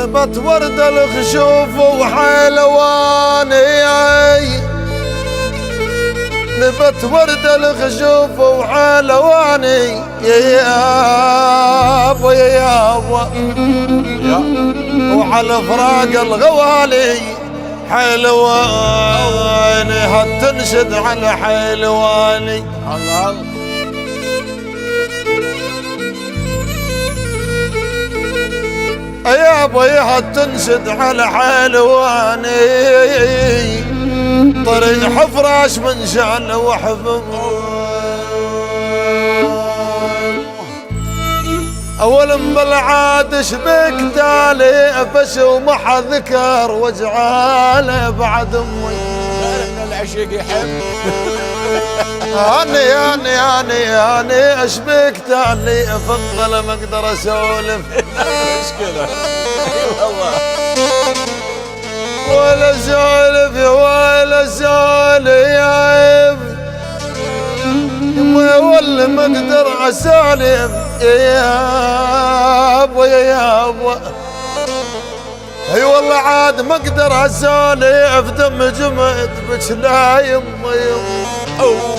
نبت ورد الخشوف وحلواني، نبت ورد الخشوف وحلواني يا يابا يا يابا، وعلى فراق الغوالي حلواني هتنشد على حلواني. الله يا ابوي هتنشد على حلواني، طريح فراش من شان وحفظ اول بالعاد شبك تالي فش ومح ذكر واجعاله بعد امي العشق يحب اني اشبك تالي افضل ما اقدر اسولف مشكلة والله ولا سولف ولا سولف ما ولا ما اقدر اسولف يا يابا يا يابا، اي والله عاد ما اقدر اسولف دم جمد بك لا يما يما.